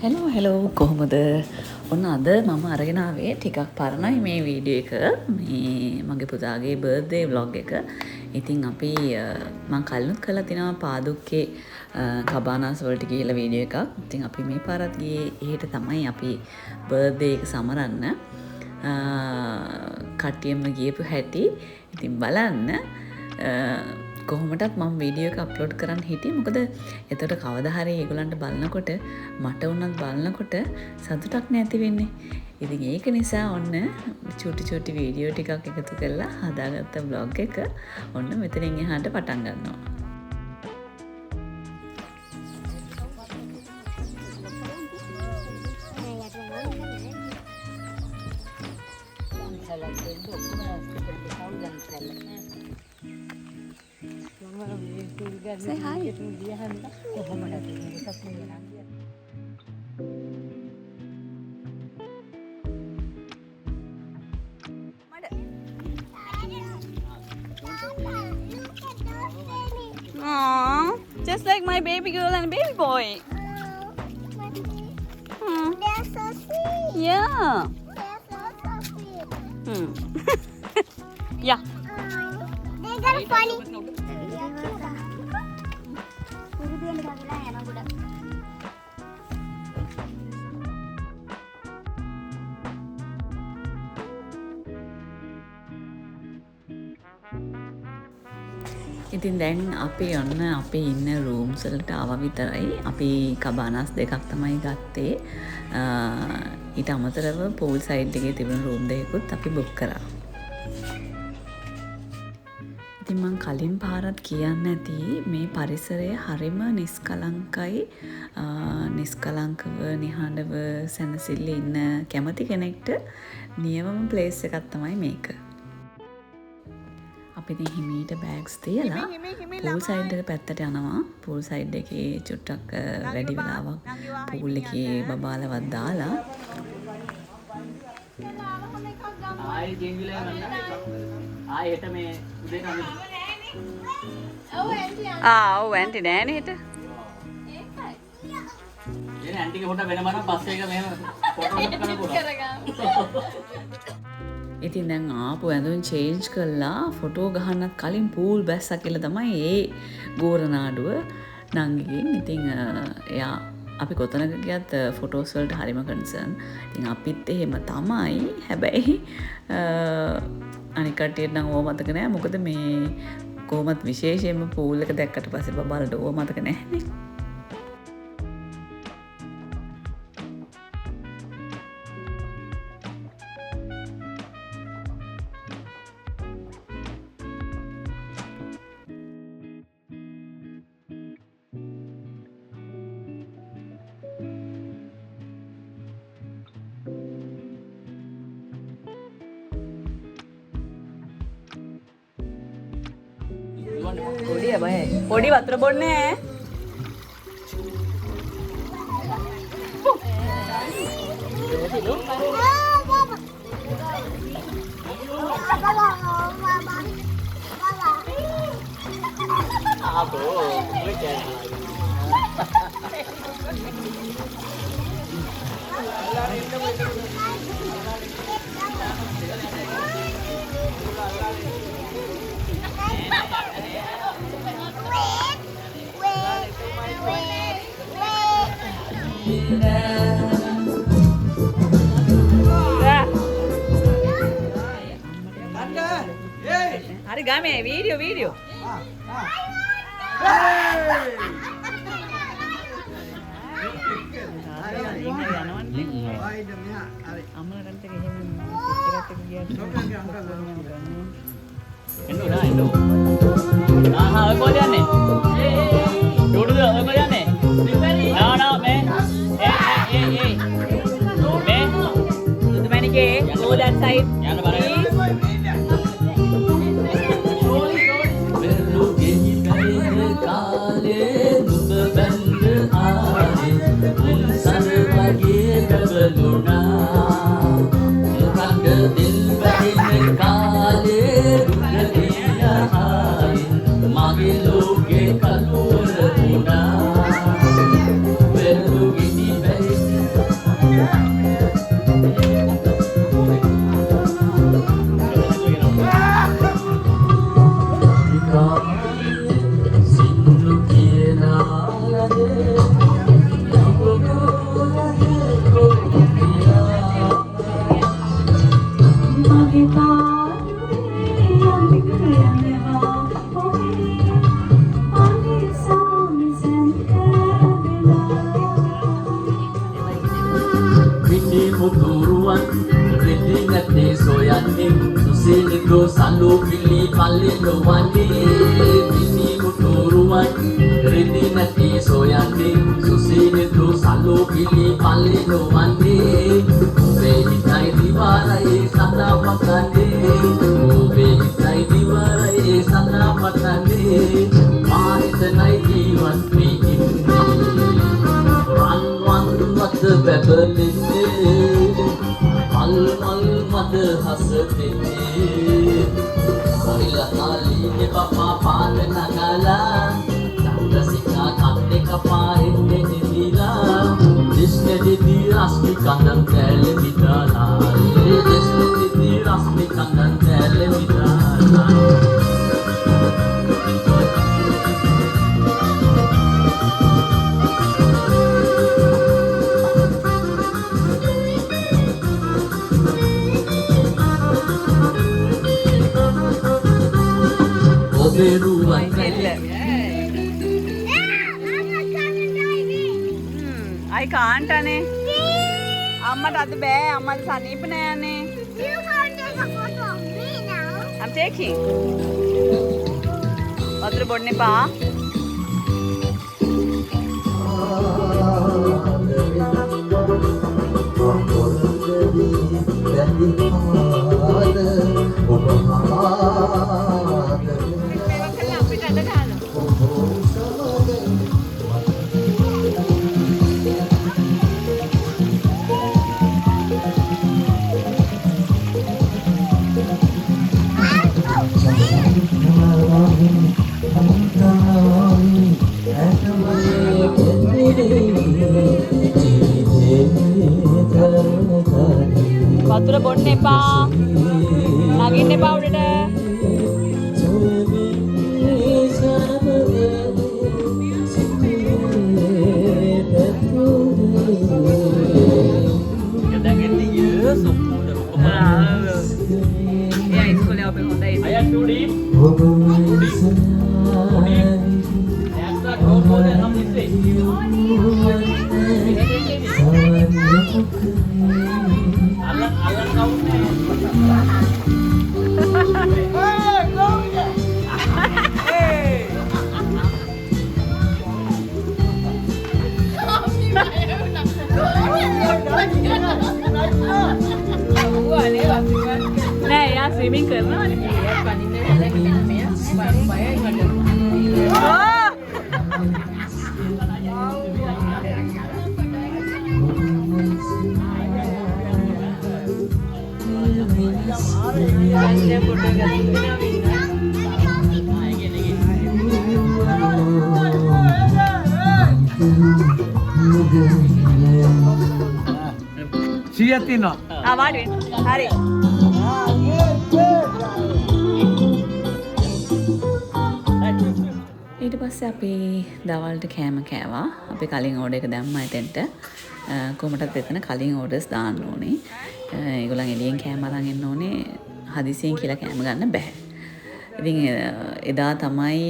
Hello කොහොමද? ඔන්න අද මම අරගෙන ආවේ ටිකක් පරණයි මේ වීඩියෝ එක. මේ මගේ පුතාගේ බර්ත්ඩේ vlog එක. ඉතින් අපි මම කලිනුත් කරලා තිනවා පාදුක්කේ කබානාස් වලට ගිහලා වීඩියෝ එකක්. ඉතින් අපි මේ පාරත් ගියේ එහෙට තමයි අපි බර්ත්ඩේ එක සමරන්න. කට්ටියම ගියපු හැටි ඉතින් බලන්න. කොහොමටත් මම වීඩියෝ එක අප්ලෝඩ් කරන්න හිටියේ මොකද එතකොට කවදා හරි ඒගොල්ලන්ට බලනකොට මට උනත් බලනකොට සතුටක් නැති වෙන්නේ. ඉතින් ඒක නිසා ඔන්න චූටි වීඩියෝ ටිකක් එකතු කරලා හදාගත්ත vlog එක ඔන්න මෙතනින් එහාට පටන් ගන්නවා. Say hi. Aww, just like my baby girl and baby boy. They're so sweet. Yeah. They're so sweet. Yeah. They got funny. ඉතින් දැන් අපි ඔන්න අපි ඉන්න රූම්ස් වලට ආවා විතරයි. අපි කබානාස් දෙකක් තමයි ගත්තේ. ඊට අමතරව පූල් සයිඩ් එකේ තිබුණ රූම් දෙකකුත් අපි බුක් කරා. ඉතින් මම කලින් පාරත් කියන්න ඇති මේ පරිසරය හරිම නිස්කලංකයි. නිස්කලංකව නිහඬව සැනසෙල්ල ඉන්න කැමති කෙනෙක්ට නියමම ප්ලේස් එකක් තමයි මේක. අපි ඉතින් හිමීට බෑග්ස් තියලා පූල් සයිඩ් එක පැත්තට යනවා. පූල් සයිඩ් එකේ චුට්ටක් වැඩි වෙලාවක් පූල් එකේ බබාලවත් දාලා ආයි ජීවිලා යනවා. ආයි හෙට මේ උදේ කම ඔව් ඇන්ටි නෑනේ හෙට. ඒකයි. ඇන්ටිගේ ෆොටෝ වෙනම නම් බස් එක මෙහෙම ෆොටෝ කරගන්න. ඉතින් දැන් ආපු ඇඳුම් චේන්ජ් කරලා ෆොටෝ ගහන්නත් කලින් පූල් බැස්සා කියලා තමයි ඒ ගෝරනාඩුව නංගිගෙන්. ඉතින් එයා අපි කොතනක ගියත් ෆොටෝස් වලට හරිම කන්සර්න්. ඉතින් අපිත් එහෙම තමයි. හැබැයි අනික කට්ටියට නම් ඕව මතක නෑ. මොකද මේ කොහොමත් විශේෂයෙන්ම පූල් එක දැක්කට පස්සේ බබාලට ඕව මතක නෑනේ. පොඩි වතුර බොන්නේ හරි ගාමේ video go that side. Please. සලු පිලි කල්ලි නොවන්නේ මිනි කුටුරුවන් රෙදි නැති සොයන්නේ සුසීනිතු සලු පිලි කල්ලි නොවන්නේ ඔබේ හිතයි දිවාරයේ සදා පතන්නේ ඔබේ හිතයි දිවාරයේ සදා පතන්නේ මා හිතනයි ජීවත් වී ඉන්නේ රන්වන් මත බැබලෙන්නේ මල් මත හස දෙන්නේ අරිලහාලීගේ පපා පාද නගලා චන්ද්‍රසිකා කන්දේ කපාරෙන්නේ නිදිලා දිස්නෙදි රස්මි කන්දන් කැලේ විදාලා දිස්නෙදි රස්මි කන්දන් කැලේ විදාලා I can't ane. අම්මට අද බෑ අම්මට සනීප නෑනේ. You can't take a photo of me now. I'm taking. වතුර බොන්න එපා. වතුර බොන්න එපා. නගින්න එපා උඩට. එයා ඉස්කෝලේ අපේ හොඳයි. අයත් උඩි. ඇත්ත කොහොමද නම් ඉස්සේ. නෑ යා ස්විමින් කරනවානේ. සියයක් තියෙනවා. වාඩි වෙන්න. හරි. ඊට පස්සේ අපි දවල්ට කෑම කෑවා. අපි කලින් ඕඩර් එක දැම්මා එතෙන්ට. කොහොමදත් එතන කලින් ඕඩර්ස් දාන්න ඕනේ. ඒගොල්ලන් එළියෙන් කෑම අරන් එන්න ඕනේ. හදිසියෙන් කියලා කෑම ගන්න බෑ. ඉතින් එදා තමයි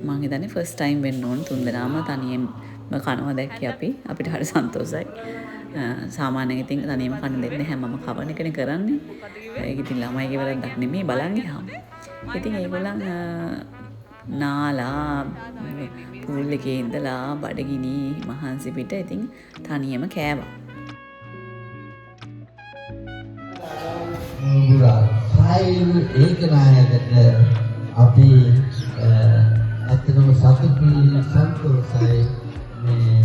මං හිතන්නේ ෆස්ට් ටයිම් වෙන්න ඕන තුන්දෙනාම තනියෙන් කනවා දැක්කේ අපිට හරි සන්තෝෂයි. සාමාන්‍යයෙන් ඉතින් තනියම කන්න දෙන්නේ හැමම කවන එකනේ කරන්නේ. ඒක ඉතින් ළමයිගේ වැරද්දක් නෙමෙයි බලන් ගියාම. ඉතින් ඒගොල්ලන් නාලා පූල් එකේ ඉඳලා බඩගිනි මහන්සි පිට ඉතින් තනියම කෑවා. ෆයිල් ඒක නායකට අපි ඇත්තටම සතුටුයි සන්තෝෂයි මේ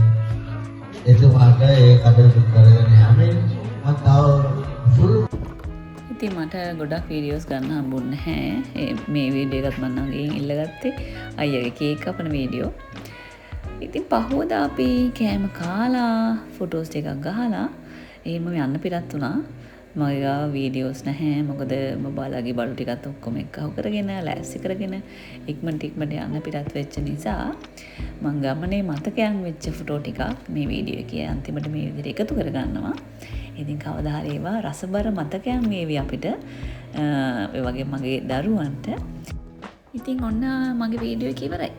එතුමාට ඒ කටයුතු කරගෙන යන්නේ මම තව ෆුල් ඉතින් මට ගොඩක් වීඩියෝස් ගන්න හම්බුන්නේ නැහැ. මේ වීඩියෝ එකත් මම නම් ගෙන් ඉල්ලගත්තේ අයියාගේ කේක් කපන වීඩියෝ. ඉතින් පහුවදා අපි කෑම කාලා ෆොටෝස් ටිකක් ගහලා එහෙම යන්න පිටත් වුණා. මගේ ගාව වීඩියෝස් නැහැ. මොකද බබාලාගේ බඩු ටිකත් ඔක්කොම එක්කහුව කරගෙන ලෑස්ති කරගෙන ඉක්මනට යන්න පිටත් වෙච්ච නිසා මම ගමනේ මතකයන් වෙච්ච ෆොටෝ ටිකක් මේ වීඩියෝ එකේ අන්තිමට මේ විදිහට එකතු කරගන්නවා. ඉතින් කවදා හරි ඒවා රසබර මතකයන් වේවි අපිට. ඒ වගේ මගේ දරුවන්ට. ඉතින් ඔන්න මගේ වීඩියෝ එක ඉවරයි.